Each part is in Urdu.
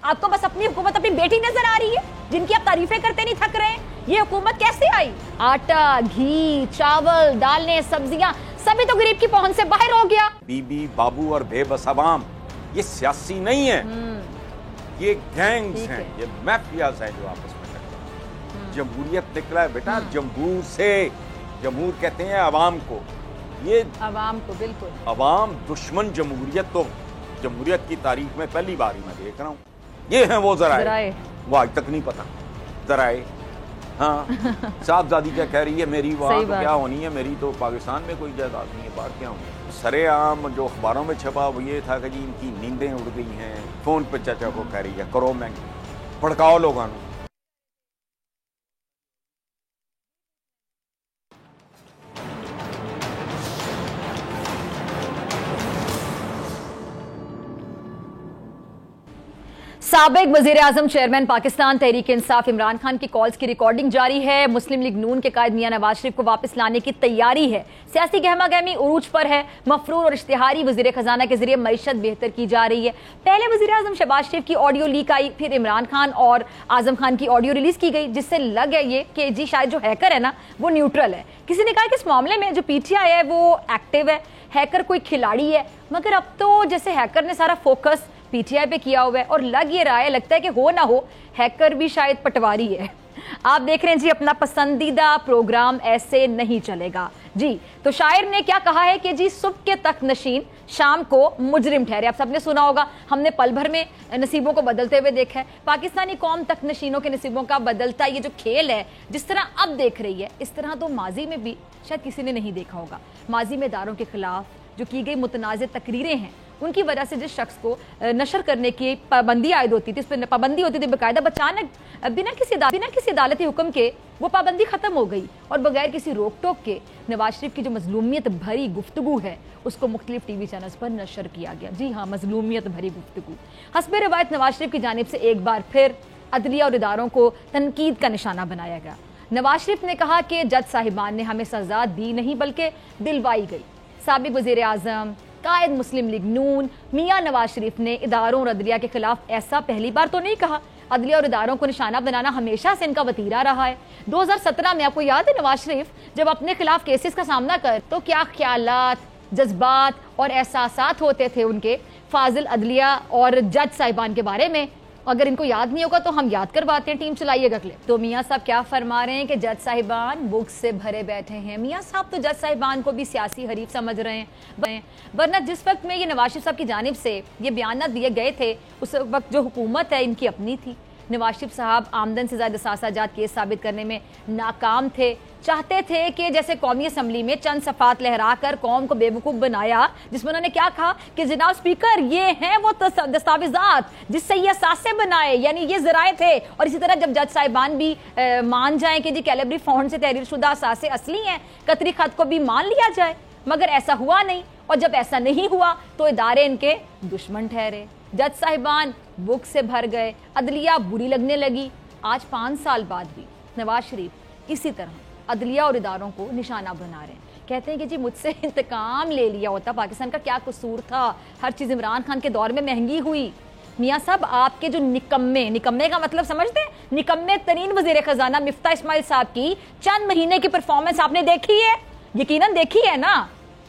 آپ کو بس اپنی حکومت اپنی بیٹی نظر آ رہی ہے جن کی آپ تعریفیں کرتے نہیں تھک رہے ہیں. یہ حکومت کیسے آئی؟ آٹا، گھی، چاول، دالیں، سبزیاں سبھی تو غریب کی پہنچ سے باہر ہو گیا. بی بی بابو اور بے بس عوام یہ سیاسی نہیں ہے، یہ گینگز ہیں، یہ میفیاز ہیں جو آپس میں کرتے ہیں. جمہوریت نکلا ہے بیٹا جمہور سے، جمہور کہتے ہیں عوام کو. یہ عوام کو، بالکل عوام دشمن جمہوریت تو جمہوریت کی تاریخ میں پہلی بار ہی میں دیکھ رہا ہوں. یہ ہیں وہ ذرائع، وہ آج تک نہیں پتا ذرائع. ہاں صاحبزادی کیا کہہ رہی ہے میری وہاں تو کیا ہونی ہے، میری تو پاکستان میں کوئی جائیداد نہیں ہے، باہر کیا ہونی ہے. سر عام جو اخباروں میں چھپا وہ یہ تھا کہ جی ان کی نیندیں اڑ گئی ہیں، فون پہ چچا کو کہہ رہی ہے کرو میں بھڑکاؤ لوگوں. سابق وزیر اعظم چیئرمین پاکستان تحریک انصاف عمران خان کی کالز کی ریکارڈنگ جاری ہے. مسلم لیگ نون کے قائد میاں نواز شریف کو واپس لانے کی تیاری ہے. سیاسی گہما گہمی عروج پر ہے. مفرور اور اشتہاری وزیر خزانہ کے ذریعے معیشت بہتر کی جا رہی ہے. پہلے وزیر اعظم شہباز شریف کی آڈیو لیک آئی، پھر عمران خان اور اعظم خان کی آڈیو ریلیز کی گئی جس سے لگ ہے یہ کہ جی شاید جو ہیکر ہے نا وہ نیوٹرل ہے. کسی نے کہا کہ اس معاملے میں جو پی ٹی آئی ہے وہ ایکٹیو ہے، ہیکر کوئی کھلاڑی ہے، مگر اب تو جیسے ہیکر نے سارا فوکس پی ٹی آئی پہ کیا ہوا ہے اور لگ یہ رہا ہے، لگتا ہے کہ ہو نہ ہو ہیکر بھی شاید پٹواری ہے. آپ دیکھ رہے ہیں جی اپنا پسندیدہ پروگرام ایسے نہیں چلے گا. جی تو شاعر نے کیا کہا ہے کہ جی صبح کے تخت نشین شام کو مجرم ٹھہرے. آپ سب نے سنا ہوگا، ہم نے پل بھر میں نصیبوں کو بدلتے ہوئے دیکھا ہے. پاکستانی قوم تخت نشینوں کے نصیبوں کا بدلتا یہ جو کھیل ہے جس طرح اب دیکھ رہی ہے، اس طرح تو ماضی میں بھی شاید کسی نے نہیں دیکھا ہوگا. ماضی میں اداروں کے خلاف جو کی گئی متنازع تقریریں ہیں ان کی وجہ سے جس شخص کو نشر کرنے کی پابندی عائد ہوتی تھی، اس پہ پابندی ہوتی تھی باقاعدہ، اچانک بنا کسی عدالتی حکم کے وہ پابندی ختم ہو گئی اور بغیر کسی روک ٹوک کے نواز شریف کی جو مظلومیت بھری گفتگو ہے اس کو مختلف ٹی وی چینلز پر نشر کیا گیا. جی ہاں، مظلومیت بھری گفتگو. حسب روایت نواز شریف کی جانب سے ایک بار پھر عدلیہ اور اداروں کو تنقید کا نشانہ بنایا گیا. نواز شریف نے کہا کہ جج صاحبان نے ہمیں سزا دی نہیں بلکہ دلوائی گئی. سابق وزیر اعظم قائد مسلم لیگ نون میاں نواز شریف نے اداروں اور عدلیہ کے خلاف ایسا پہلی بار تو نہیں کہا. عدلیہ اور اداروں کو نشانہ بنانا ہمیشہ سے ان کا وتیرہ رہا ہے. 2017 میں آپ کو یاد ہے نواز شریف جب اپنے خلاف کیسز کا سامنا کر تو کیا خیالات، جذبات اور احساسات ہوتے تھے ان کے فاضل عدلیہ اور جج صاحبان کے بارے میں. اگر ان کو یاد نہیں ہوگا تو ہم یاد کرواتے ہیں، ٹیم چلائیے گا کلپ. تو میاں صاحب کیا فرما رہے ہیں کہ جج صاحبان بکس سے بھرے بیٹھے ہیں. میاں صاحب تو جج صاحبان کو بھی سیاسی حریف سمجھ رہے ہیں، ورنہ جس وقت میں یہ نواز شریف صاحب کی جانب سے یہ بیانات دیے گئے تھے اس وقت جو حکومت ہے ان کی اپنی تھی. نواز شریف صاحب آمدن سے زائد اثاثہ جات کیس ثابت کرنے میں ناکام تھے. چاہتے تھے کہ جیسے قومی اسمبلی میں چند صفحات لہرا کر قوم کو بے وقوف بنایا، جس میں انہوں نے کیا کہا کہ جناب اسپیکر یہ ہیں وہ دستاویزات جس سے یہ اثاثے بنائے، یعنی یہ ذرائع تھے. اور اسی طرح جب جج صاحبان بھی مان جائیں کہ جی کیلیبری فنڈ سے تحریر شدہ اثاثے اصلی ہیں، قطری خط کو بھی مان لیا جائے، مگر ایسا ہوا نہیں. اور جب ایسا نہیں ہوا تو ادارے ان کے دشمن ٹھہرے، جج صاحبان بک سے بھر گئے، عدلیہ بری لگنے لگی. آج 5 سال بعد بھی نواز شریف اسی طرح عدلیہ اور اداروں کو نشانہ بنا رہے ہیں. کہتے ہیں کہ جی مجھ سے انتقام لے لیا ہوتا، پاکستان کا کیا قصور تھا، ہر چیز عمران خان کے دور میں مہنگی ہوئی. میاں صاحب آپ کے جو نکمے کا مطلب سمجھتے ہیں، نکمے ترین وزیر خزانہ مفتاح اسماعیل صاحب کی چند مہینے کی پرفارمنس آپ نے دیکھی ہے؟ یقیناً دیکھی ہے نا،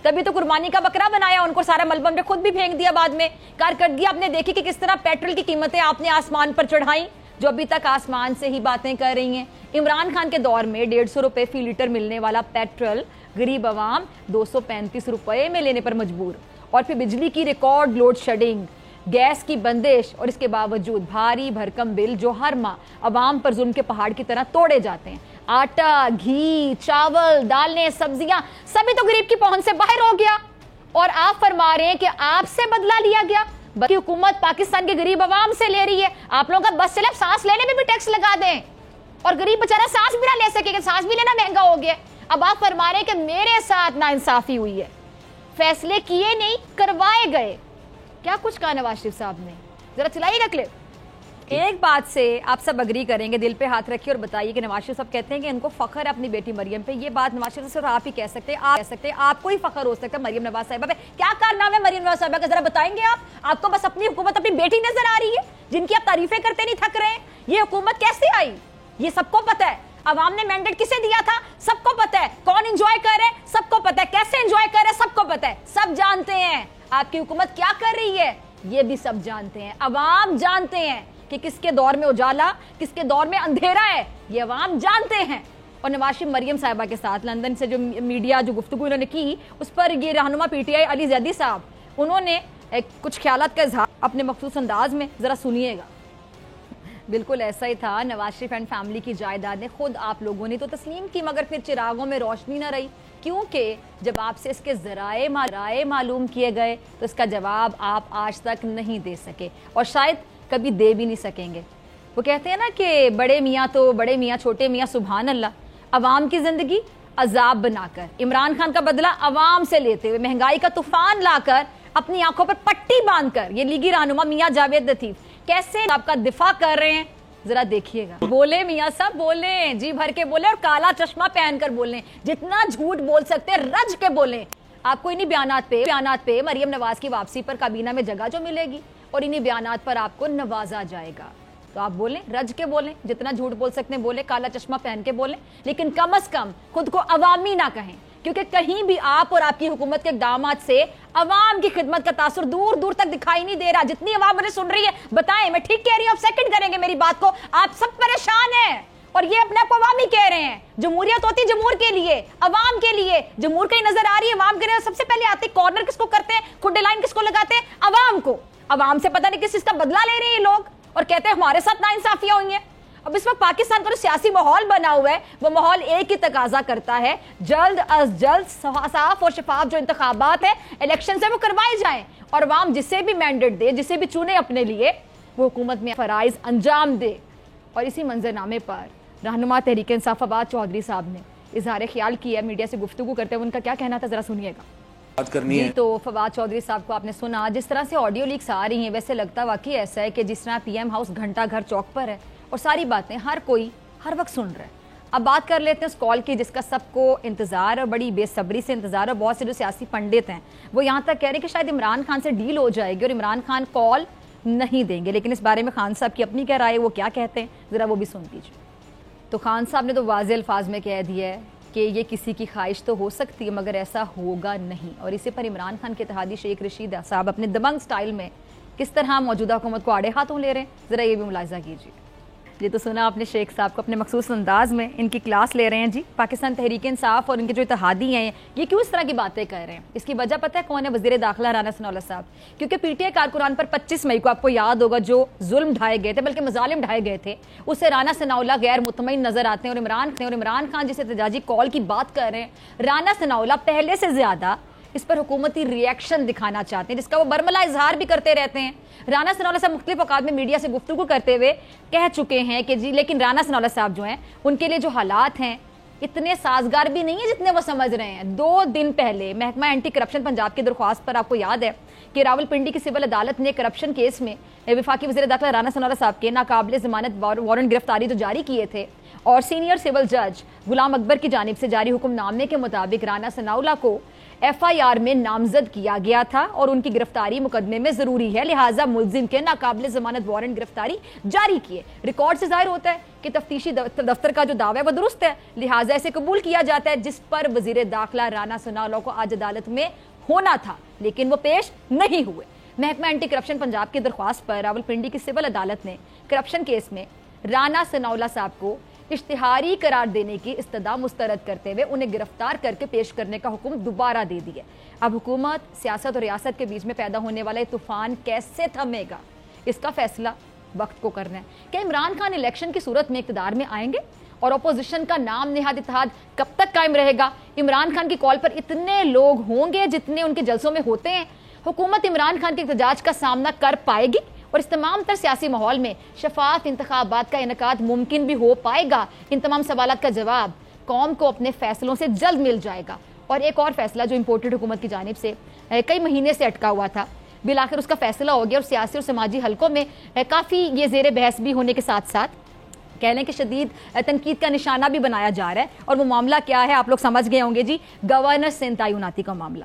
تبھی تو قربانی کا بکرا بنایا ان کو، سارا ملبہ میں خود بھی پھینک دیا. بعد میں کارکردگی آپ نے دیکھی کہ کس طرح پیٹرول کی قیمتیں آپ نے آسمان پر چڑھائیں جو ابھی تک آسمان سے ہی باتیں کر رہی ہیں. عمران خان کے دور میں 150 روپے فی لیٹر ملنے والا پیٹرول غریب عوام 235 روپے میں لینے پر مجبور. اور پھر بجلی کی ریکارڈ لوڈ شیڈنگ، گیس کی بندش، اور اس کے باوجود بھاری بھرکم بل جو ہر ماہ عوام پر ظلم کے پہاڑ کی طرح توڑے جاتے ہیں. آٹا، گھی، چاول، دالیں، سبزیاں سبھی تو غریب کی پہنچ سے باہر ہو گیا. اور آپ فرما رہے ہیں کہ آپ سے بدلہ لیا گیا، بلکہ حکومت پاکستان کے غریب عوام سے لے رہی ہے. آپ لوگوں کا بس چلے سانس لینے میں بھی ٹیکس لگا دیں، اور غریب بیچارہ سانس بھی نہ لے سکے کہ سانس بھی لینا مہنگا ہو گیا. اب آپ فرما رہے ہیں کہ میرے ساتھ ناانصافی ہوئی ہے، فیصلے کیے نہیں کروائے گئے. کیا کچھ کہا نواز شریف صاحب نے؟ ذرا چلائیے گا کلپ. ایک بات سے آپ سب اگری کریں گے، دل پہ ہاتھ رکھیے اور بتائیے کہ نواز شریف صاحب کہتے ہیں کہ ان کو فخر ہے اپنی بیٹی مریم پہ. یہ بات نواز شریف صرف آپ ہی کہہ سکتے ہیں، آپ کو ہی فخر ہو سکتا ہے مریم نواز صاحبہ پہ. کیا کارنامہ ہے مریم نواز صاحبہ کا، ذرا بتائیں گے آپ؟ آپ کو بس اپنی حکومت اپنی بیٹی نظر آ رہی ہے جن کی آپ تعریفیں کرتے نہیں تھک رہے ہیں. یہ حکومت کیسے آئی یہ سب کو پتا ہے. عوام نے مینڈیٹ کسے دیا تھا سب کو پتا ہے. کون انجوائے کر رہے ہیں سب کو پتا ہے. کیسے انجوائے کر رہے ہیں سب کو پتا ہے. سب جانتے ہیں آپ کی حکومت کیا کر رہی ہے, یہ بھی سب جانتے ہیں. عوام جانتے ہیں کہ کس کے دور میں اجالا کس کے دور میں اندھیرا ہے, یہ عوام جانتے ہیں. اور نواز شریف مریم صاحبہ کے ساتھ لندن سے جو میڈیا جو گفتگو انہوں نے کی اس پر یہ رہنما پی ٹی آئی علی زیدی صاحب انہوں نے کچھ خیالات کا اظہار اپنے مخصوص انداز میں, ذرا سنیے گا. بالکل ایسا ہی تھا. نواز شریف اینڈ فیملی کی جائیدادیں خود آپ لوگوں نے تو تسلیم کی مگر پھر چراغوں میں روشنی نہ رہی, کیونکہ جب آپ سے اس کے ذرائع معلوم کیے گئے تو اس کا جواب آپ آج تک نہیں دے سکے اور شاید کبھی دے بھی نہیں سکیں گے. وہ کہتے ہیں نا کہ بڑے میاں تو بڑے میاں چھوٹے میاں سبحان اللہ, عوام کی زندگی عذاب بنا کر عمران خان کا بدلہ عوام سے لیتے ہوئے مہنگائی کا طوفان لا کر اپنی آنکھوں پر پٹی باندھ کر یہ لیگی رہنما میاں جاوید لطیف کیسے آپ کا دفاع کر رہے ہیں, ذرا دیکھیے گا. بولے میاں صاحب بولیں, جی بھر کے بولیں اور کالا چشمہ پہن کر بولیں, جتنا جھوٹ بول سکتے رج کے بولیں. آپ کو انہی بیانات پہ مریم نواز کی واپسی پر کابینہ میں جگہ جو ملے گی اور انہی بیانات پر آپ کو نوازا جائے گا. تو آپ بولیں, رج کے بولیں, جتنا جھوٹ بول سکتے ہیں بولیں, کالا چشمہ پہن کے بولیں, لیکن کم از کم خود کو عوامی نہ کہیں, کیونکہ کہیں بھی آپ اور آپ کی حکومت کے اقدامات سے عوام کی خدمت کا تاثر دور دور تک دکھائی نہیں دے رہا. جتنی عوام مجھے سن رہی ہے بتائیں میں ٹھیک کہہ رہی ہوں, آپ سیکنڈ کریں گے میری بات کو. آپ سب پریشان ہیں اور یہ اپنے آپ کو عوامی کہہ رہے ہیں. جمہوریت ہوتی جمہور کے لیے, عوام کے لیے. جمہور کہیں نظر آ رہی ہے عوام کے لیے. سب سے پہلے آتے کارنر کس کو کرتے ہیں, کھڈے لائن کس کو لگاتے ہیں, عوام کو. عوام سے پتہ نہیں کس چیز کا بدلہ لے رہے ہیں لوگ اور کہتے ہیں ہمارے ساتھ ناانصافیاں ہوئی ہیں. اب اس وقت پاکستان کا جو سیاسی ماحول بنا ہوا ہے وہ ماحول ایک ہی تقاضا کرتا ہے, جلد از جلد صاف اور شفاف جو انتخابات ہیں الیکشن سے وہ کروائے جائیں اور عوام جسے بھی مینڈیٹ دے, جسے بھی چنے اپنے لیے, وہ حکومت میں فرائض انجام دے. اور اسی منظرنامے پر رہنما تحریک انصاف فواد چودھری صاحب نے اظہار خیال کیا میڈیا سے گفتگو کرتے ہوئے. ان کا کیا کہنا تھا ذرا سنیے گا. جی تو فواد چودھری صاحب کو آپ نے سنا, جس طرح سے آڈیو لیکس آ رہی ہیں ویسے لگتا واقعی ایسا ہے کہ جس طرح پی ایم ہاؤس گھنٹہ گھر چوک پر ہے اور ساری باتیں ہر کوئی ہر وقت سن رہا ہے. اب بات کر لیتے ہیں اس کال کی جس کا سب کو انتظار اور بڑی بے صبری سے انتظار ہے. بہت سے جو سیاسی پنڈت ہیں وہ یہاں تک کہہ رہے ہیں کہ شاید عمران خان سے ڈیل ہو جائے گی اور عمران خان کال نہیں دیں گے, لیکن اس بارے میں خان صاحب کی اپنی کیا رائے, وہ کیا کہتے ہیں ذرا وہ بھی سن لیجیے. تو خان صاحب نے تو واضح الفاظ میں کہہ دیا ہے کہ یہ کسی کی خواہش تو ہو سکتی ہے مگر ایسا ہوگا نہیں. اور اسی پر عمران خان کے اتحادی شیخ رشید صاحب اپنے دبنگ سٹائل میں کس طرح موجودہ حکومت کو آڑے ہاتھوں لے رہے ہیں, ذرا یہ بھی ملاحظہ کیجیے. یہ تو سنا آپ نے شیخ صاحب کو اپنے مخصوص انداز میں ان کی کلاس لے رہے ہیں. جی پاکستان تحریک انصاف اور ان کے جو اتحادی ہیں یہ کیوں اس طرح کی باتیں کر رہے ہیں, اس کی وجہ پتہ ہے کون ہے, وزیر داخلہ رانا ثناءاللہ صاحب. کیونکہ پی ٹی آئی کارکنان پر 25 مئی کو آپ کو یاد ہوگا جو ظلم ڈھائے گئے تھے, بلکہ مظالم ڈھائے گئے تھے, اسے رانا ثناءاللہ غیر مطمئن نظر آتے ہیں. اور عمران خان جس احتجاجی کال کی بات کر رہے ہیں, رانا ثناءاللہ پہلے سے زیادہ اس پر حکومتی ری ایکشن دکھانا چاہتے ہیں, جس کا وہ برملا اظہار بھی کرتے رہتے ہیں. رانا ثناءاللہ صاحب مختلف اوقات میں میڈیا سے گفتگو کرتے ہوئے کہہ چکے ہیں کہ جی لیکن رانا ثناءاللہ صاحب جو ہیں ان کے لیے جو حالات ہیں اتنے سازگار بھی نہیں ہیں جتنے وہ سمجھ رہے ہیں. 2 دن پہلے محکمہ اینٹی کرپشن پنجاب کی درخواست پر آپ کو یاد ہے کہ راولپنڈی کی سول عدالت نے کرپشن کیس میں وفاقی وزیر داخلہ رانا ثناءاللہ صاحب کے ناقابل ضمانت وارنٹ گرفتاری تو جاری کیے تھے اور سینئر سول جج غلام اکبر کی جانب سے جاری حکم نامے کے مطابق رانا ثناءاللہ کو ایف آئی آر میں نامزد کیا گیا تھا اور ان کی گرفتاری مقدمے میں ضروری ہے, لہٰذا ملزم کے ناقابل ضمانت وارنٹ گرفتاری جاری کیے. ریکارڈ سے ظاہر ہوتا ہے کہ تفتیشی دفتر کا جو دعویٰ ہے وہ درست ہے, لہٰذا اسے قبول کیا جاتا ہے, جس پر وزیر داخلہ رانا ثناءاللہ کو آج عدالت میں ہونا تھا لیکن وہ پیش نہیں ہوئے. محکمہ اینٹی کرپشن پنجاب کی درخواست پر راولپنڈی کی سول عدالت نے کرپشن کیس میں رانا ثناءاللہ صاحب کو اشتہاری قرار دینے کی استدعا مسترد کرتے ہوئے انہیں گرفتار کر کے پیش کرنے کا حکم دوبارہ دے دیا. اب حکومت, سیاست اور ریاست کے بیچ میں پیدا ہونے والا یہ طوفان کیسے تھمے گا, اس کا فیصلہ وقت کو کرنا ہے. کیا عمران خان الیکشن کی صورت میں اقتدار میں آئیں گے اور اپوزیشن کا نام نہاد اتحاد کب تک قائم رہے گا؟ عمران خان کی کال پر اتنے لوگ ہوں گے جتنے ان کے جلسوں میں ہوتے ہیں. حکومت عمران خان کے احتجاج کا سامنا کر پائے گی اور اس تمام تر سیاسی ماحول میں شفاف انتخابات کا انعقاد ممکن بھی ہو پائے گا؟ ان تمام سوالات کا جواب قوم کو اپنے فیصلوں سے جلد مل جائے گا. اور ایک اور فیصلہ جو امپورٹڈ حکومت کی جانب سے کئی مہینے سے اٹکا ہوا تھا, بالآخر اس کا فیصلہ ہو گیا اور سیاسی اور سماجی حلقوں میں کافی یہ زیر بحث بھی ہونے کے ساتھ ساتھ کہہ لیں کہ شدید تنقید کا نشانہ بھی بنایا جا رہا ہے. اور وہ معاملہ کیا ہے آپ لوگ سمجھ گئے ہوں گے. جی گورنر سندھ تعیناتی کا معاملہ.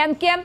MQM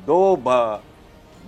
2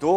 2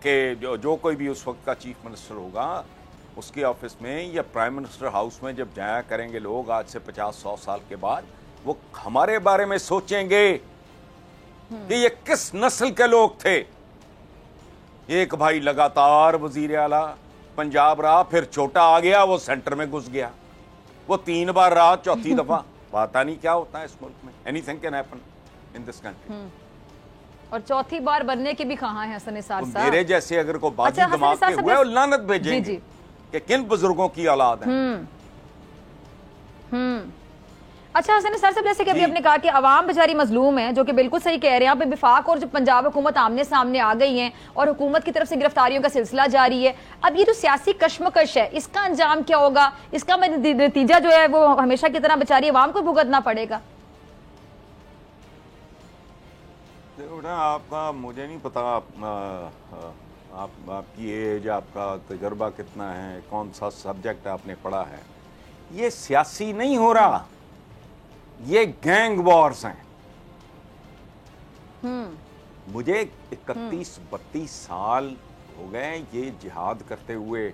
کہ جو کوئی بھی اس وقت کا چیف منسٹر ہوگا اس کے آفس میں یا پرائم منسٹر ہاؤس میں جب جایا کریں گے لوگ آج سے 50-100 سال کے بعد، وہ ہمارے بارے میں سوچیں گے کہ یہ کس نسل کے لوگ تھے. ایک بھائی لگاتار وزیر اعلیٰ پنجاب رہا، پھر چھوٹا آ گیا، وہ سینٹر میں گھس گیا، وہ 3 بار رہا، چوتھی دفعہ پتا نہیں کیا ہوتا ہے اس ملک میں. Any thing can happen in this country. اور چوتھی بار بننے کے بھی کہاں ہیں حسن نثار صاحب. میرے جیسے اگر کو بازی دماغ کے ہوئے اور لعنت بھیجیں گے کہ کن بزرگوں کی اولاد ہیں. اچھا حسن نثار صاحب، جیسے کہ ابھی آپ نے کہا کہ عوام بیچاری مظلوم ہے، جو کہ بالکل صحیح کہہ رہے ہیں آپ. وفاق اور جو پنجاب حکومت آمنے سامنے آ گئی ہیں اور حکومت کی طرف سے گرفتاریوں کا سلسلہ جاری ہے. اب یہ جو سیاسی کشمکش ہے اس کا انجام کیا ہوگا؟ اس کا نتیجہ جو ہے وہ ہمیشہ کی طرح بیچاری عوام کو بھگتنا پڑے گا. آپ کا مجھے نہیں پتا آپ کی ایج، آپ کا تجربہ کتنا ہے، کون سا سبجیکٹ آپ نے پڑھا ہے. یہ سیاسی نہیں ہو رہا، یہ گینگ وارز ہیں. مجھے 31-32 سال ہو گئے یہ جہاد کرتے ہوئے.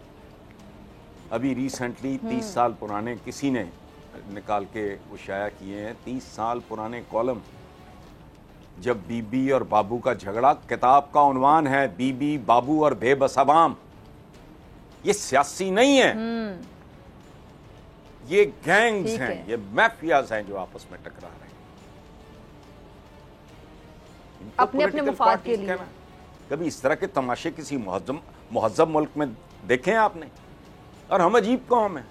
ابھی ریسنٹلی 30 سال پرانے کسی نے نکال کے وہ شائع کیے ہیں، 30 سال پرانے کالم. جب بی بی اور بابو کا جھگڑا، کتاب کا عنوان ہے بی بی، بابو اور بے بس عوام. یہ سیاسی نہیں ہے، یہ گینگز ہیں، یہ میفیاز ہیں جو آپس میں ٹکرا رہے ہیں اپنے اپنے مفاد کے لیے. کبھی اس طرح کے تماشے کسی مہذب ملک میں دیکھیں آپ نے؟ اور ہم عجیب قوم ہیں.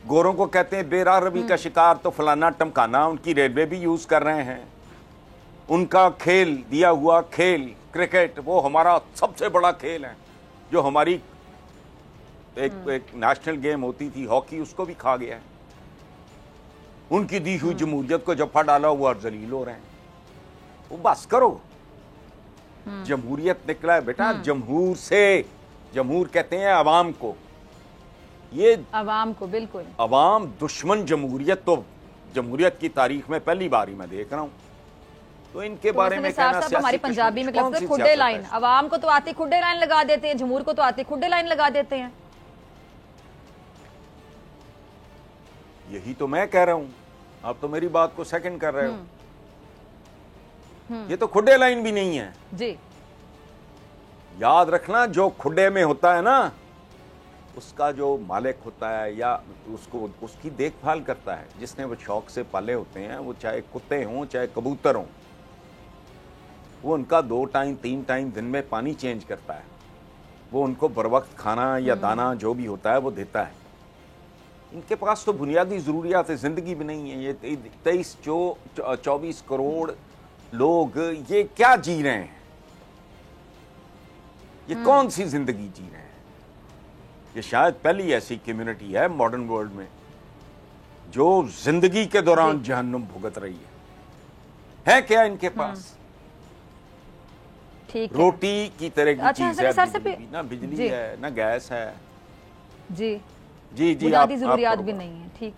گوروں کو کہتے ہیں بے راہ روی کا شکار، تو فلانا ٹمکانا ان کی ریلوے بھی یوز کر رہے ہیں. ان کا کھیل، دیا ہوا کھیل کرکٹ، وہ ہمارا سب سے بڑا کھیل ہے. جو ہماری ایک نیشنل گیم ہوتی تھی ہاکی، اس کو بھی کھا گیا ہے. ان کی دی ہوئی جمہوریت کو جفا ڈالا ہوا اور ذلیل ہو رہے ہیں. وہ بس کرو. جمہوریت نکلا ہے بیٹا جمہور سے. جمہور کہتے ہیں عوام کو. یہ عوام کو، بالکل عوام دشمن جمہوریت تو جمہوریت کی تاریخ میں پہلی بار ہی میں دیکھ رہا ہوں. تو ان کے بارے میں کہنا سیاسی ہماری پنجابی میں لفظ ہے کھڈے لائن. عوام کو تو آتے کھڈے لائن لگا دیتے ہیں، جمہور کو تو آتے کھڈے لائن لگا دیتے ہیں. یہی تو میں کہہ رہا ہوں، آپ تو میری بات کو سیکنڈ کر رہے ہو. یہ تو کھڈے لائن بھی نہیں ہے. جی یاد رکھنا، جو کھڈے میں ہوتا ہے نا، اس کا جو مالک ہوتا ہے یا اس کی دیکھ بھال کرتا ہے، جس نے وہ شوق سے پالے ہوتے ہیں، وہ چاہے کتے ہوں چاہے کبوتر ہوں، وہ ان کا 2 ٹائم 3 ٹائم دن میں پانی چینج کرتا ہے. وہ ان کو بر وقت کھانا یا دانا جو بھی ہوتا ہے وہ دیتا ہے. ان کے پاس تو بنیادی ضروریات زندگی بھی نہیں ہے. یہ 23-24 کروڑ لوگ یہ کیا جی رہے ہیں؟ یہ کون سی زندگی جی رہے ہیں؟ یہ شاید پہلی ایسی کمیونٹی ہے ماڈرن ورلڈ میں جو زندگی کے دوران جہنم بھگت رہی ہے کیا ان کے پاس؟ روٹی کی طرح کی چیز ہے، نہ بجلی ہے نہ گیس ہے. جی جی بنیادی ضروریات بھی نہیں ہیں. ٹھیک.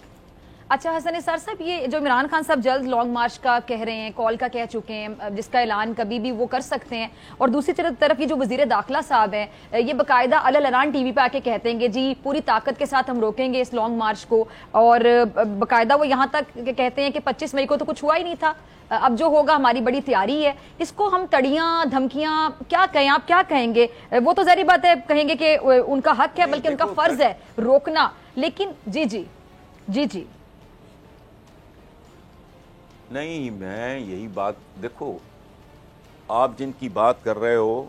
اچھا حسن نثار صاحب، یہ جو عمران خان صاحب جلد لانگ مارچ کا کہہ رہے ہیں، کال کا کہہ چکے ہیں، جس کا اعلان کبھی بھی وہ کر سکتے ہیں، اور دوسری طرف یہ جو وزیر داخلہ صاحب ہیں، یہ باقاعدہ علن ٹی وی پہ آ کے کہتے ہیں کہ جی پوری طاقت کے ساتھ ہم روکیں گے اس لانگ مارچ کو. اور باقاعدہ وہ یہاں تک کہتے ہیں کہ 25 مئی کو تو کچھ ہوا ہی نہیں تھا، اب جو ہوگا ہماری بڑی تیاری ہے. اس کو ہم تڑیاں دھمکیاں کیا کہیں؟ آپ کیا کہیں گے؟ وہ تو ظاہری بات ہے کہیں گے کہ ان کا حق ہے، بلکہ ان کا فرض ہے روکنا. لیکن جی نہیں، میں یہی بات، دیکھو آپ جن کی بات کر رہے ہو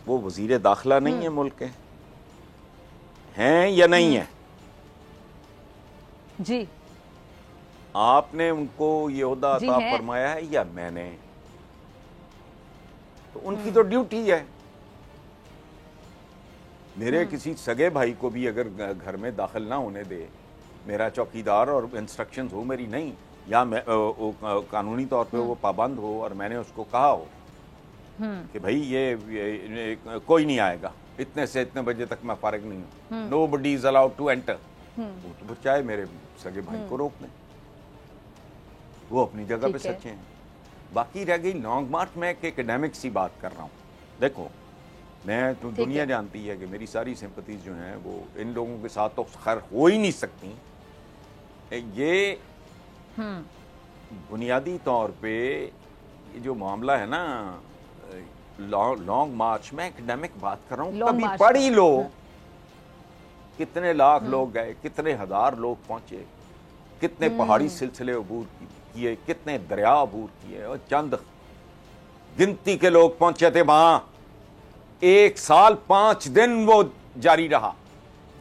وہ وزیر داخلہ نہیں ہے ملک کے، ہیں یا نہیں ہیں؟ جی آپ نے ان کو یہ عہدہ عطا فرمایا ہے یا میں نے؟ تو ان کی تو ڈیوٹی ہے. میرے کسی سگے بھائی کو بھی اگر گھر میں داخل نہ ہونے دے، میرا چوکیدار اور انسٹرکشنز ہو میری نہیں، یا قانونی طور پہ وہ پابند ہو اور میں نے اس کو کہا ہو کہ بھائی یہ کوئی نہیں آئے گا، اتنے سے اتنے بجے تک میں فارغ نہیں ہوں، نو بڈی از الاؤڈ ٹو انٹر، وہ تو چاہے میرے سگے بھائی کو روک دیں، وہ اپنی جگہ پہ سچے ہیں. باقی رہ گئی لانگ مارچ، میں ایک ایکڈیمک سی بات کر رہا ہوں. دیکھو میں تو دنیا جانتی ہے کہ میری ساری سمپتیز جو ہیں وہ ان لوگوں کے ساتھ تو خیر ہو ہی نہیں سکتی. یہ بنیادی طور پہ یہ جو معاملہ ہے نا لانگ مارچ، میں ایکڈیمک بات کر رہا ہوں، کبھی پڑھ ہی لو کتنے لاکھ لوگ گئے، کتنے ہزار لوگ پہنچے، کتنے پہاڑی سلسلے عبور کیے، کتنے دریا عبور کیے، اور چند گنتی کے لوگ پہنچے تھے وہاں. 1 سال 5 دن وہ جاری رہا.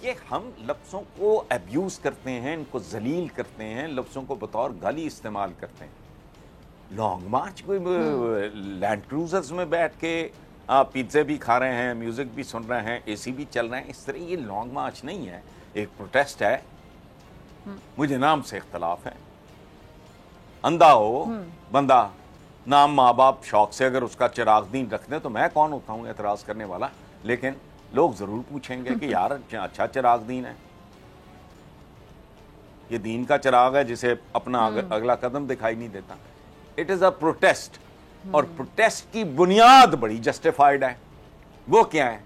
یہ ہم لفظوں کو ایبیوز کرتے ہیں، ان کو ذلیل کرتے ہیں، لفظوں کو بطور گالی استعمال کرتے ہیں. لانگ مارچ کوئی لینڈ کروزرز میں بیٹھ کے آپ پیزے بھی کھا رہے ہیں، میوزک بھی سن رہے ہیں، اے سی بھی چل رہے ہیں، اس طرح یہ لانگ مارچ نہیں ہے، ایک پروٹیسٹ ہے. مجھے نام سے اختلاف ہے. اندھا ہو بندہ، نام ماں باپ شوق سے اگر اس کا چراغ دین رکھ دیں تو میں کون ہوتا ہوں اعتراض کرنے والا. لیکن لوگ ضرور پوچھیں گے کہ یار اچھا چراغ دین ہے، یہ دین کا چراغ ہے جسے اپنا اگلا قدم دکھائی نہیں دیتا. اٹ از اے پروٹیسٹ، اور پروٹیسٹ کی بنیاد بڑی جسٹیفائڈ ہے. وہ کیا ہے؟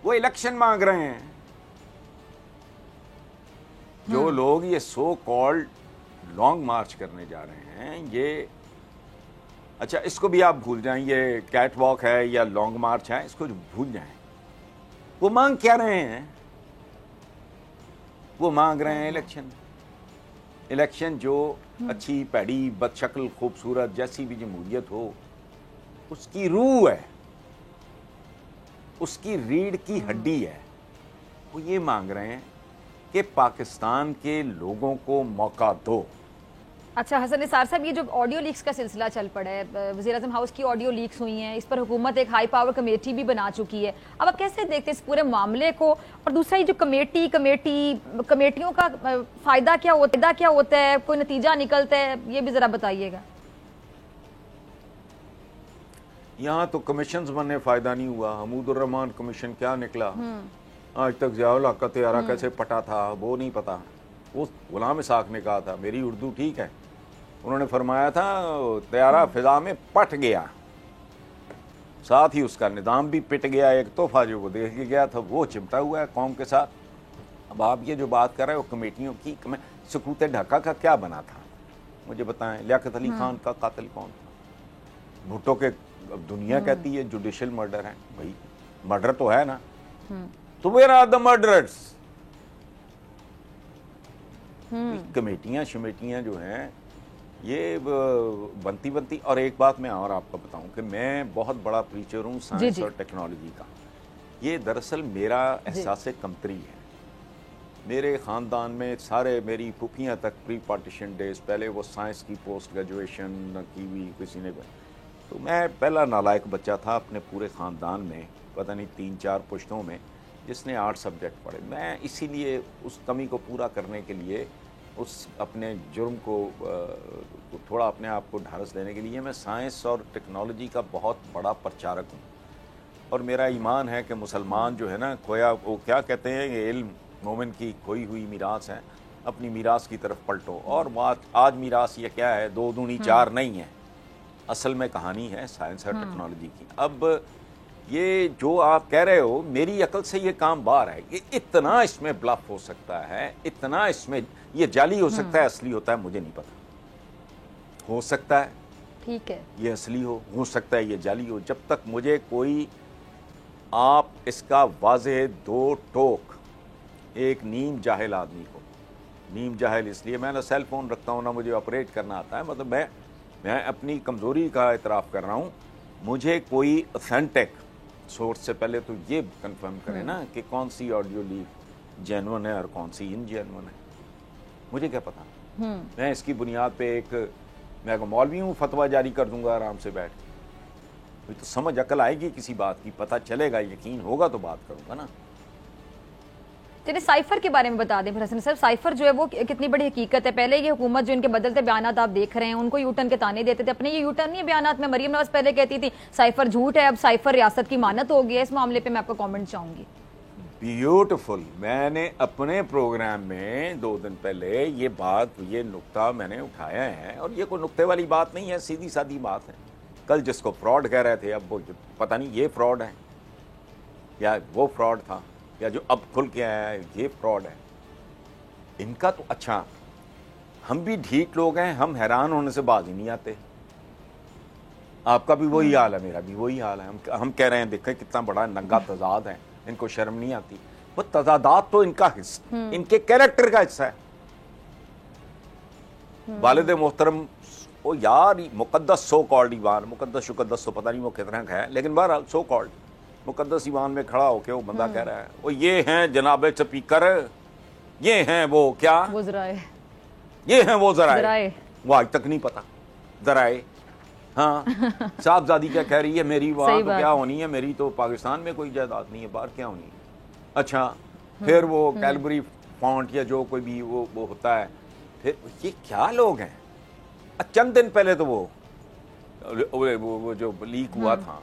وہ الیکشن مانگ رہے ہیں. جو لوگ یہ سو کالڈ لانگ مارچ کرنے جا رہے ہیں، یہ اچھا اس کو بھی آپ بھول جائیں، یہ کیٹ واک ہے یا لانگ مارچ ہے، اس کو بھول جائیں. وہ مانگ کیا رہے ہیں؟ وہ مانگ رہے ہیں الیکشن جو اچھی پیڑی بد شکل خوبصورت جیسی بھی جمہوریت ہو اس کی روح ہے، اس کی ریڑھ کی ہڈی ہے. وہ یہ مانگ رہے ہیں کہ پاکستان کے لوگوں کو موقع دو. اچھا حسن نثار صاحب، یہ جو آڈیو لیکس کا سلسلہ چل پڑا ہے، وزیر اعظم ہاؤس کی آڈیو لیکس ہوئی ہیں، اس پر حکومت ایک ہائی پاور کمیٹی بھی بنا چکی ہے. اب آپ کیسے دیکھتے ہیں اس پورے معاملے کو؟ اور دوسرا یہ جو کمیٹیوں کا فائدہ کیا ہوتا ہے، کوئی نتیجہ نکلتا ہے، یہ بھی ذرا بتائیے گا. یہاں تو کمیشنز بننے فائدہ نہیں ہوا. حمود الرحمان کمیشن کیا نکلا؟ آج تک ضیاء الحق کا طیارہ کیسے پٹا تھا وہ نہیں پتا. وہ غلام اسحاق نے کہا تھا، میری اردو ٹھیک ہے، انہوں نے فرمایا تھا طیارہ فضا میں پٹ گیا، ساتھ ہی اس کا نظام بھی پٹ گیا. ایک تحفہ جو وہ دیکھ کے گیا تھا وہ چمٹا ہوا ہے قوم کے ساتھ. اب آپ یہ جو بات کر رہے ہو کمیٹیوں کی، سکوت ڈھاکہ کا کیا بنا تھا مجھے بتائیں؟ لیاقت علی خان کا قاتل کون تھا؟ بھٹو کے دنیا کہتی ہے جوڈیشل مرڈر ہے، بھائی مرڈر تو ہے نا. تو ویئر آر دا مرڈررز؟ کمیٹیاں جو ہیں یہ بنتی. اور ایک بات میں اور آپ کو بتاؤں کہ میں بہت بڑا پریچر ہوں سائنس اور ٹیکنالوجی کا. یہ دراصل میرا احساس کمتری ہے. میرے خاندان میں سارے میری پھوپھیاں تک پری پارٹیشن ڈیز پہلے وہ سائنس کی پوسٹ گریجویشن کی ہوئی کسی نے، تو میں پہلا نالائق بچہ تھا اپنے پورے خاندان میں، پتہ نہیں 3-4 پشتوں میں، جس نے 8 سبجیکٹ پڑھے. میں اسی لیے اس کمی کو پورا کرنے کے لیے، اس اپنے جرم کو تھوڑا اپنے آپ کو ڈھارس دینے کے لیے میں سائنس اور ٹیکنالوجی کا بہت بڑا پرچارک ہوں. اور میرا ایمان ہے کہ مسلمان جو ہے نا، کھویا وہ کیا کہتے ہیں کہ علم مومن کی کھوئی ہوئی میراث ہے، اپنی میراث کی طرف پلٹو. اور آج میراث یہ کیا ہے؟ 2 دونی 4 نہیں ہے، اصل میں کہانی ہے سائنس اور ٹیکنالوجی کی. اب یہ جو آپ کہہ رہے ہو میری عقل سے یہ کام باہر ہے. یہ اتنا اس میں بلف ہو سکتا ہے، اتنا اس میں یہ جعلی ہو سکتا ہے، اصلی ہوتا ہے مجھے نہیں پتا. ہو سکتا ہے ٹھیک ہے یہ اصلی ہو سکتا ہے یہ جعلی ہو. جب تک مجھے کوئی آپ اس کا واضح 2 ٹوک ایک نیم جاہل آدمی کو، نیم جاہل اس لیے میں نہ سیل فون رکھتا ہوں نہ مجھے آپریٹ کرنا آتا ہے، مطلب میں اپنی کمزوری کا اعتراف کر رہا ہوں. مجھے کوئی اوتھینٹک سورس سے پہلے تو یہ کنفرم کرے نا کہ کون سی آڈیو لیک جینون ہے اور کون سی ان جینون ہے. مجھے کیا پتا؟ میں اس کی بنیاد پہ میں مولوی ہوں فتویٰ جاری کر دوں گا آرام سے بیٹھ کے؟ تو سمجھ عقل آئے گی کسی بات کی، پتہ چلے گا، یقین ہوگا تو بات کروں گا نا. چلیے سائفر کے بارے میں بتا دیں پھر حسن صاحب. سائفر جو ہے وہ کتنی بڑی حقیقت ہے. پہلے یہ حکومت جو ان کے بدلتے بیانات آپ دیکھ رہے ہیں، ان کو یوٹرن کے تانے دیتے تھے، اپنے یہ یوٹرن نہیں بیانات میں مریم نواز پہلے کہتی تھی سائفر جھوٹ ہے، اب سائفر ریاست کی مانت ہو گیا. اس معاملے پہ میں آپ کو کامنٹ چاہوں گی. بیوٹیفل. میں نے اپنے پروگرام میں 2 دن پہلے یہ نقطہ میں نے اٹھایا ہے، اور یہ کوئی نقطے والی بات نہیں ہے، سیدھی سادی بات ہے. کل جس کو فراڈ کہہ رہے تھے اب وہ پتہ نہیں یہ فراڈ ہے. یا وہ فراڈ تھا یا جو اب کھل کے آیا ہے یہ فراڈ ہے. ان کا تو اچھا ہم بھی ڈھیٹ لوگ ہیں, ہم حیران ہونے سے باز ہی نہیں آتے. آپ کا بھی وہی حال ہے, میرا بھی وہی حال ہے. ہم کہہ رہے ہیں دیکھیں کتنا بڑا ننگا تضاد ہے, ان کو شرم نہیں آتی. وہ تضادات تو ان کا حصہ, ان کے کیریکٹر کا حصہ ہے. والد محترم وہ یار مقدس سو کالڈ ایوان, مقدس شقدس تو پتہ نہیں وہ کتنا کا ہے, لیکن بہرحال سو کالڈ مقدس ایوان میں کھڑا ہو کے وہ بندہ کہہ رہا ہے وہ یہ ہیں جناب سپیکر, یہ ہیں وہ کیا ذرائع, یہ ہیں وہ ذرائع, وہ آج تک نہیں پتا ذرائع. ہاں صاحبزادی کیا کہہ رہی ہے, میری وہاں تو کیا ہونی ہے, میری تو پاکستان میں کوئی جائیداد نہیں ہے, باہر کیا ہونی ہے. اچھا پھر وہ کیلبری فونٹ یا جو کوئی بھی وہ ہوتا ہے, پھر یہ کیا لوگ ہیں. چند دن پہلے تو وہ جو لیک ہوا تھا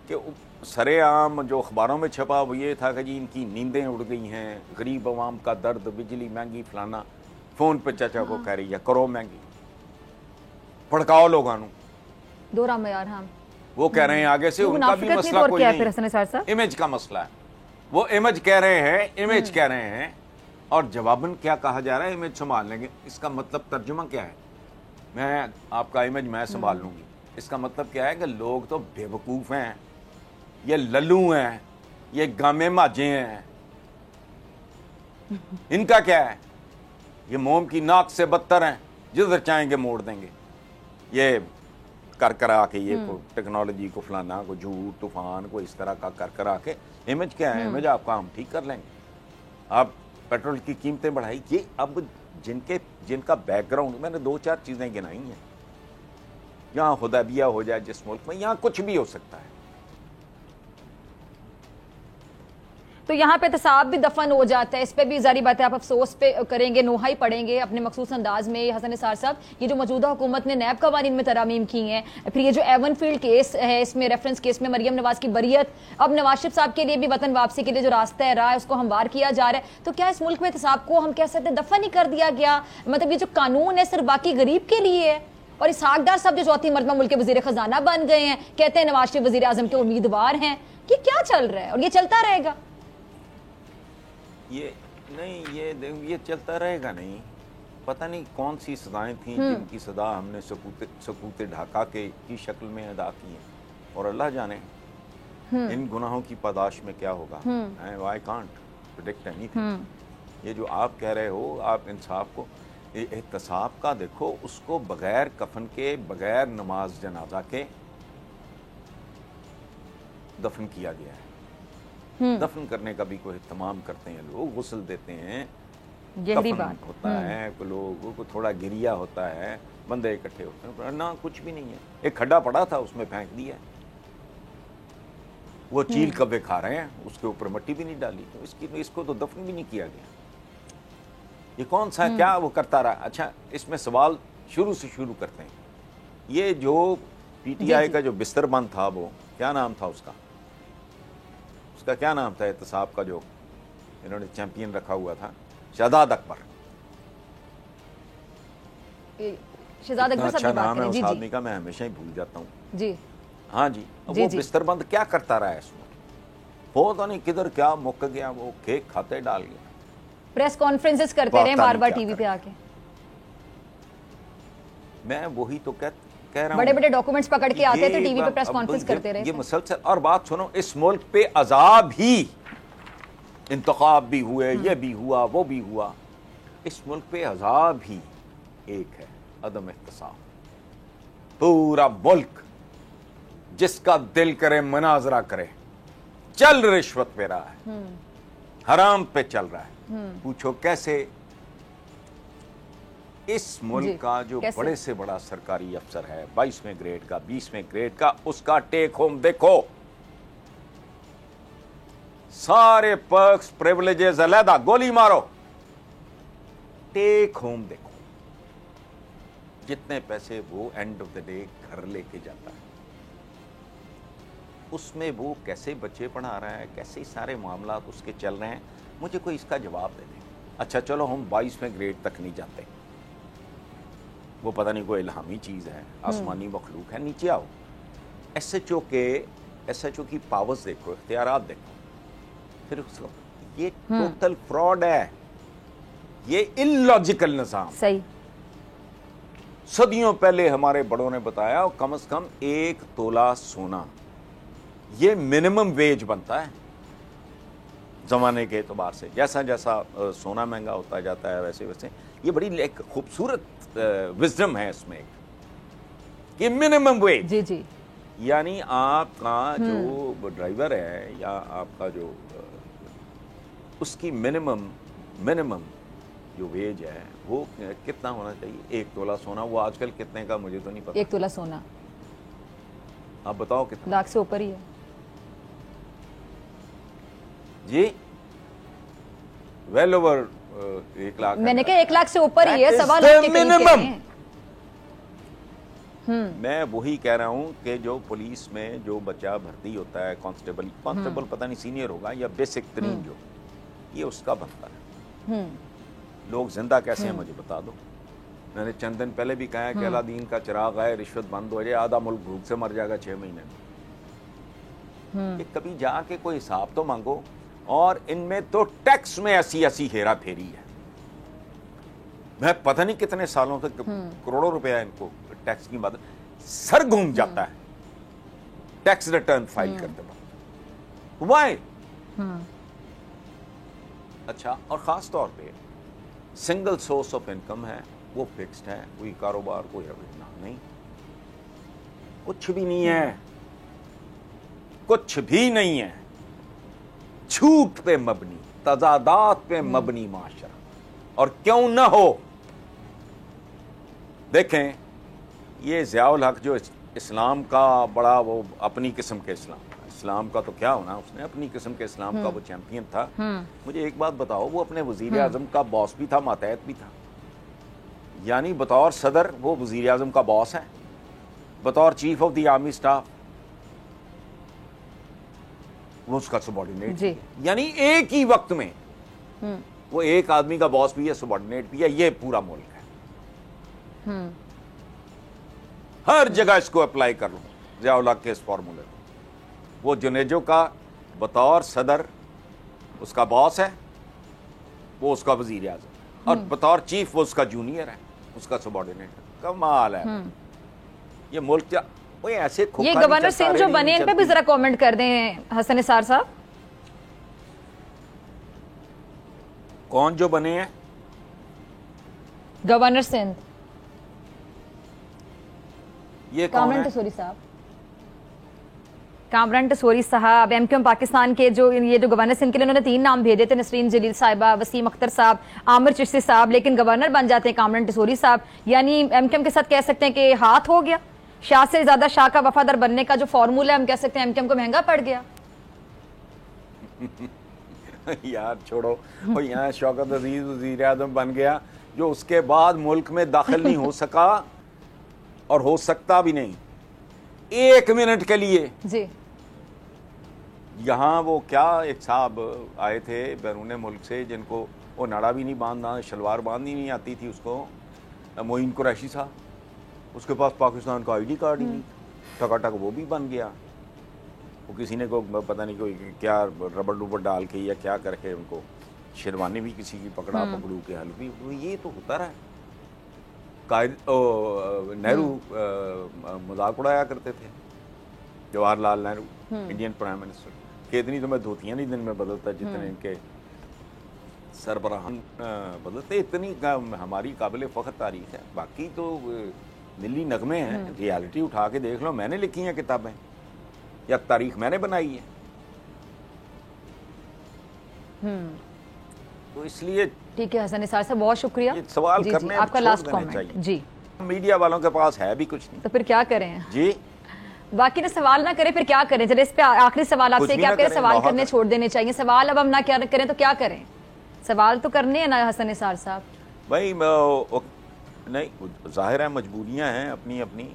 کہ سرے عام جو اخباروں میں چھپا وہ یہ تھا کہ جی ان کی نیندیں اڑ گئی ہیں, غریب عوام کا درد, بجلی مہنگی, فلانا. فون پہ چچا کو کہہ رہی ہے کرو مہنگی, پھڑکاؤ لوگوں دورہ معیار. ہاں وہ کہہ رہے ہیں آگے سے ان کا بھی مسئلہ کوئی نہیں, امیج کا مسئلہ ہے. وہ امیج کہہ رہے ہیں, امیج کہہ رہے ہیں, اور جواباً کیا کہا جا رہا ہے امیج سنبھال لیں گے. اس کا مطلب ترجمہ کیا ہے, میں آپ کا امیج میں سنبھال لوں گی. اس کا مطلب کیا ہے کہ لوگ تو بے وقوف ہیں, یہ للو ہیں, یہ گامے ماجے ہیں. ان کا کیا ہے, یہ موم کی ناک سے بدتر ہیں, جدھر چاہیں گے موڑ دیں گے. یہ کرا کے یہ ٹیکنالوجی کو فلانا کو جھوٹ طوفان کو اس طرح کا کرا کے امیج کیا ہے, امیج آپ کا ہم ٹھیک کر لیں گے. آپ پیٹرول کی قیمتیں بڑھائی. یہ اب جن کا بیک گراؤنڈ, میں نے 2-4 چیزیں گنائی ہیں. یہاں حدیبیہ ہو جائے جس ملک میں, یہاں کچھ بھی ہو سکتا ہے. تو یہاں پہ احتساب بھی دفن ہو جاتا ہے, اس پہ بھی ظاہری بات ہے آپ افسوس پہ کریں گے, نوحائی پڑھیں گے اپنے مخصوص انداز میں. حسن نثار صاحب, یہ جو موجودہ حکومت نے نیب قوانین میں ترامیم کی ہیں, پھر یہ جو ایون فیلڈ کیس ہے, اس میں ریفرنس کیس میں مریم نواز کی بریت, اب نواز شریف صاحب کے لیے بھی وطن واپسی کے لیے جو راستہ ہے راہ ہے اس کو ہموار کیا جا رہا ہے. تو کیا اس ملک میں احتساب کو ہم کہہ سکتے ہیں دفن ہی کر دیا گیا؟ مطلب یہ جو قانون ہے صرف باقی غریب کے لیے ہے, اور اسحاق ڈار صاحب جو چوتھی مرتبہ ملک کے وزیر خزانہ بن گئے ہیں, کہتے ہیں نواز شریف وزیر اعظم کے امیدوار ہیں. یہ کیا چل رہا ہے اور یہ چلتا رہے گا؟ یہ نہیں, یہ چلتا رہے گا نہیں. پتہ نہیں کون سی سزائیں تھیں جن کی سزا ہم نے سکوت ڈھاکہ کے کی شکل میں ادا کی ہیں, اور اللہ جانے ان گناہوں کی پاداش میں کیا ہوگا. I can't predict anything. یہ جو آپ کہہ رہے ہو, آپ انصاف کو, احتساب کا دیکھو, اس کو بغیر کفن کے, بغیر نماز جنازہ کے دفن کیا گیا ہے. دفن کرنے کا بھی کوئی اہتمام کرتے ہیں لوگ, غسل دیتے ہیں, دفن ہوتا ہے, لوگوں کو تھوڑا گریا ہوتا ہے, بندے اکٹھے ہوتے ہیں, نہ کچھ بھی نہیں ہے. ایک کھڈا پڑا تھا اس میں پھینک دیا, وہ چیل کبے کھا رہے ہیں, اس کے اوپر مٹی بھی نہیں ڈالی, تو اس کو تو دفن بھی نہیں کیا گیا. یہ کون سا کیا وہ کرتا رہا. اچھا اس میں سوال شروع سے شروع کرتے ہیں. یہ جو پی ٹی آئی کا جو بستر بند تھا, وہ کیا نام تھا اس کا کیا نام تھا احتساب کا جو انہوں نے چیمپئن رکھا ہوا تھا, شہزاد اکبر. شہزاد اکبر اچھا نام ہے اس آدمی کا, میں ہمیشہ ہی بھول جاتا ہوں. جی ہاں جی, وہ بستر بند کیا کرتا رہا ہے اس میں, پتا نہیں کدھر کیا مک گیا, وہ کیک کھاتے ڈال گیا. پریس کانفرنسز کرتے رہے بار بار ٹی وی پہ آ کے. میں وہی تو کہہ رہا ہوں, بڑے بڑے ڈاکومنٹس پکڑ کے آتے تھے ٹی وی پہ پریس کانفرنس کرتے رہے. یہ مسلسل. اور بات سنو, اس ملک پہ عذاب ہی, انتخاب بھی ہوئے, یہ بھی ہوا, وہ بھی ہوا, اس ملک پہ عذاب ہی ایک ہے, عدم احتساب. پورا ملک جس کا دل کرے مناظرہ کرے, چل رشوت پہ رہا ہے, حرام پہ چل رہا ہے. پوچھو کیسے؟ اس ملک کا جو بڑے سے بڑا سرکاری افسر ہے, 22ویں گریڈ کا, 20ویں گریڈ کا, اس کا ٹیک ہوم دیکھو, سارے پرکس پریولیجز علیحدہ, گولی مارو, ٹیک ہوم دیکھو, جتنے پیسے وہ اینڈ آف دا ڈے گھر لے کے جاتا ہے, اس میں وہ کیسے بچے پڑھا رہا ہے, کیسے سارے معاملات اس کے چل رہے ہیں. مجھے کوئی اس کا جواب دے دیں. اچھا چلو ہم 22ویں گریڈ تک نہیں جاتے, وہ پتہ نہیں کوئی الہامی چیز ہے, آسمانی مخلوق ہے, نیچے آؤ. ایس ایچ او کی پاورز دیکھو, اختیارات دیکھو. پھر اس کو یہ ٹوٹل فراڈ ہے، یہ اللاجیکل نظام. صحیح. صدیوں پہلے ہمارے بڑوں نے بتایا کم از کم 1 تولہ سونا یہ منیمم ویج بنتا ہے زمانے کے اعتبار سے. جیسا جیسا سونا مہنگا ہوتا جاتا ہے ویسے ویسے یہ بڑی ایک خوبصورت وزڈم ہے اس میں کہ منیمم ویج. جی جی. یعنی آپ کا جو ڈرائیور ہے یا آپ کا جو اس کی منیمم جو ویج ہے وہ کتنا ہونا چاہیے؟ 1 تولہ سونا. وہ آج کل کتنے کا مجھے تو نہیں پتا. 1 تولہ سونا آپ بتاؤ کتنا؟ لاکھ سے اوپر ہی ہے جی. Well over 1 lakh. میں نے کہا 1 لاکھ سے اوپر ہی ہے. 1.25 لاکھ کے قریب کہہ رہے ہیں. میں وہی کہہ رہا ہوں کہ جو پولیس میں جو بچہ بھرتی ہوتا ہے کانسٹیبل پتہ نہیں سینئر ہوگا یا بیسک ترین جو یہ اس کا بنتا ہے. لوگ زندہ کیسے ہیں مجھے بتا دو. میں نے چند دن پہلے بھی کہا کہ اللہ دین کا چراغ ہے، رشوت بند ہو جائے، آدھا ملک بھوک سے مر جائے گا 6 مہینے میں. کبھی جا کے کوئی حساب تو مانگو. اور ان میں تو ٹیکس میں ایسی ہیرا پھیری ہے. میں پتہ نہیں کتنے سالوں سے کروڑوں روپیہ ان کو ٹیکس کی بات سر گھوم جاتا ہے ٹیکس ریٹرن فائل کرتے وقت. وائی؟ اچھا. اور خاص طور پہ سنگل سورس آف انکم ہے وہ فکسڈ ہے، کوئی کاروبار کوئی نہیں، کچھ بھی نہیں ہے، کچھ بھی نہیں ہے. جھوٹ پہ مبنی، تضادات پہ مبنی معاشرہ. اور کیوں نہ ہو. دیکھیں یہ ضیاء الحق جو اسلام کا بڑا وہ اپنی قسم کے اسلام کا تو کیا ہونا، اس نے اپنی قسم کے اسلام کا وہ چیمپئن تھا. مجھے ایک بات بتاؤ، وہ اپنے وزیر اعظم کا باس بھی تھا، ماتحت بھی تھا. یعنی بطور صدر وہ وزیر اعظم کا باس ہے، بطور chief of the army staff وہ اس کا سبارڈینیٹ. یعنی ایک ہی وقت میں وہ ایک آدمی کا باس بھی ہے، سبارڈینیٹ بھی ہے. یہ پورا ملک ہے. ہر جگہ اس کو اپلائی کر لوں ضیاء الحق کے اس فارمولے کو. وہ جنیجو کا بطور صدر اس کا باس ہے، وہ اس کا وزیر اعظم، اور بطور چیف وہ اس کا جونیئر ہے، اس کا سبارڈینیٹ. کمال ہے. یہ ملک وہ ایسے یہ گورنر سنگھ جو بنے ان پہ بھی ذرا کومنٹ کر دیں حسن نثار صاحب. کون جو بنے ہیں؟ گورنر سندھ. یہ کامران ٹسوری صاحب. کامران ٹسوری صاحب ایم کیو ایم پاکستان کے جو گورنر سندھ کے لیے انہوں نے 3 نام بھیجے تھے، نسرین جلیل صاحبہ، وسیم اختر صاحب، عامر چشتی صاحب، لیکن گورنر بن جاتے ہیں کامران ٹسوری صاحب. یعنی ایم کیو ایم کے ساتھ کہہ سکتے ہیں کہ ہاتھ ہو گیا. شاہ سے زیادہ شاہ کا وفادار بننے کا جو فارمولا ہے ہم کہہ سکتے ہیں ایم کیو ایم کو مہنگا پڑ گیا. یار چھوڑو. وہ یہاں شوکت عزیز وزیر اعظم بن گیا جو اس کے بعد ملک میں داخل نہیں ہو سکا اور ہو سکتا بھی نہیں 1 منٹ کے لیے. جی. یہاں وہ کیا ایک صاحب آئے تھے بیرون ملک سے جن کو وہ ناڑا بھی نہیں باندھنا، شلوار باندھنی نہیں آتی تھی اس کو. معین قریشی صاحب، اس کے پاس پاکستان کا آئی ڈی کارڈ ہی نہیں، ٹکا وہ بھی بن گیا. وہ کسی نے کو پتہ نہیں کوئی کیا ربڑ ڈال کے یا کیا کر کے ان کو شیروانی بھی کسی کی پکڑو کے حل بھی. یہ تو ہوتا رہا. نہرو مذاق اڑایا کرتے تھے، Jawahar Lal Nehru Indian prime minister, کہ اتنی تو میں دھوتیاں نہیں دن میں بدلتا جتنے ان کے سربراہان بدلتے. اتنی ہماری قابل فخر تاریخ ہے. باقی تو دلی نغمے ہیں. ریالٹی اٹھا کے دیکھ لو، میں نے لکھی ہیں کتابیں یا تاریخ میں نے بنائی ہے. تو اس لیے ٹھیک ہے حسن نثار صاحب، بہت شکریہ. سوال کرنے آپ کا لاسٹ کامنٹ. جی. میڈیا والوں کے پاس ہے بھی کچھ نہیں تو پھر کیا کریں؟ جی باقی نے سوال نہ کریں پھر کیا کریں؟ چلے اس پہ آخری سوال آپ سے، کیا آپ سوال کرنے چھوڑ دینے چاہیے؟ سوال اب ہم نہ کریں تو کیا کریں؟ سوال تو کرنے ہیں نا حسن نثار صاحب. بھائی نہیں، ظاہر ہے مجبوریاں ہیں اپنی اپنی.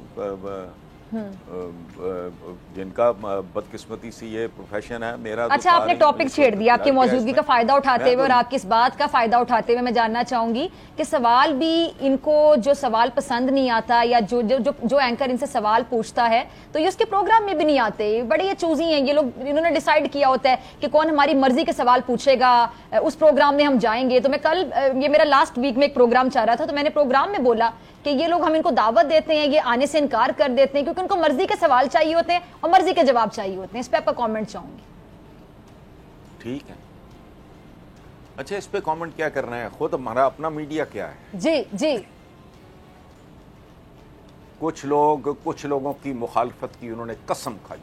جن کا بدقسمتی سے یہ پروفیشن ہے. میرا اچھا آپ نے ٹاپک چھیڑ دیا آپ کی موجودگی کا فائدہ اٹھاتے ہوئے اور آپ کی اس بات کا فائدہ اٹھاتے ہوئے میں جاننا چاہوں گی کہ سوال بھی ان کو جو سوال پسند نہیں آتا یا جو اینکر ان سے سوال پوچھتا ہے تو یہ اس کے پروگرام میں بھی نہیں آتے. بڑے یہ چوزی ہیں یہ لوگ, انہوں نے ڈیسائیڈ کیا ہوتا ہے کہ کون ہماری مرضی کے سوال پوچھے گا, اس پروگرام میں ہم جائیں گے. تو میں کل, یہ میرا لاسٹ ویک میں ایک پروگرام چل رہا تھا تو میں نے پروگرام میں بولا کہ یہ لوگ ہم ان کو دعوت دیتے ہیں, یہ آنے سے انکار کر دیتے ہیں کیونکہ ان کو مرضی کے سوال چاہیے ہوتے ہیں اور مرضی کے جواب چاہیے ہوتے ہیں. اس پہ آپ کا کامنٹ چاہوں گی. ٹھیک ہے, اچھا اس پہ کامنٹ کیا کرنا ہے, خود ہمارا اپنا میڈیا کیا ہے. جی جی, کچھ لوگوں کی مخالفت کی انہوں نے قسم کھائی.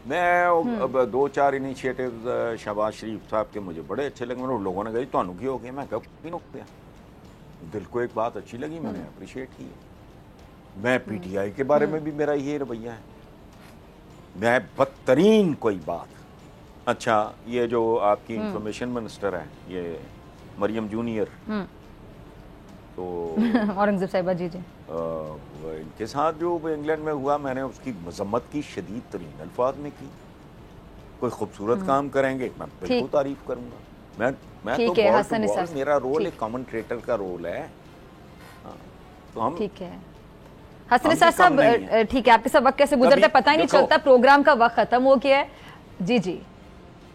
میں دو چار انیشیٹیوز شہباز شریف صاحب کے مجھے بڑے اچھے لگے. لوگوں نے کہا تانوں کی ہو گیا, میں کہا دل کو ایک بات اچھی لگی, میں نے اپریشیٹ کی. میں پی ٹی آئی کے بارے میں بھی میرا یہ رویہ ہے, میں بدترین کوئی بات. اچھا یہ جو آپ کی انفارمیشن منسٹر ہے یہ مریم جونیئر, تو اورنگزیب صاحبہ, جی جی, ان کے ساتھ جو انگلینڈ میں ہوا میں نے اس کی مذمت کی شدید ترین الفاظ میں کی. کوئی خوبصورت کام کریں گے میں بالکل تعریف کروں گا. میں تو بال میرا رول ایک کامنٹریٹر کا رول ہے. تو ہم ٹھیک ہے حسن نثار صاحب, ٹھیک ہے آپ کے ساتھ وقت کیسے گزرتا ہے پتہ ہی نہیں چلتا. پروگرام کا وقت ختم ہو گیا ہے. جی جی,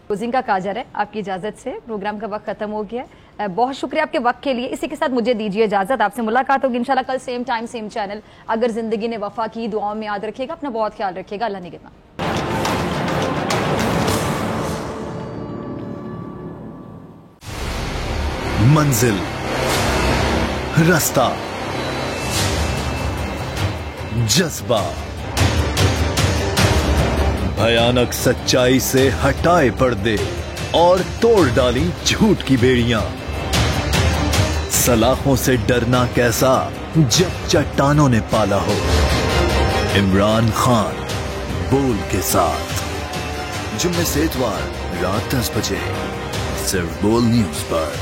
کلوزنگ کا کاجر ہے آپ کی اجازت سے, پروگرام کا وقت ختم ہو گیا ہے. بہت شکریہ آپ کے وقت کے لیے. اسی کے ساتھ مجھے دیجیے اجازت, آپ سے ملاقات ہوگی انشاءاللہ کل سیم ٹائم سیم چینل. اگر زندگی نے وفا کی, دعاؤں میں یاد رکھیے گا, اپنا بہت خیال رکھیے گا. اللہ نگہبان. منزل, راستہ, جذبہ, بھیانک سچائی سے ہٹائے پردے اور توڑ ڈالی جھوٹ کی بیڑیاں. سلاخوں سے ڈرنا کیسا جب چٹانوں نے پالا ہو. عمران خان بول کے ساتھ, جمعے سے اتوار رات 10 بجے صرف بول نیوز پر.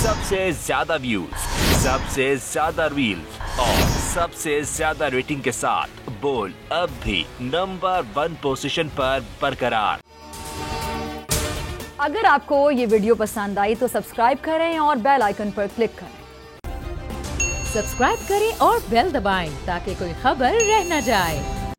سب سے زیادہ ویوز, سب سے زیادہ ریلز اور سب سے زیادہ ریٹنگ کے ساتھ بول اب بھی نمبر 1 پوزیشن پر برقرار. اگر آپ کو یہ ویڈیو پسند آئی تو سبسکرائب کریں اور بیل آئیکن پر کلک کریں. سبسکرائب کریں اور بیل دبائیں تاکہ کوئی خبر رہ نہ جائے.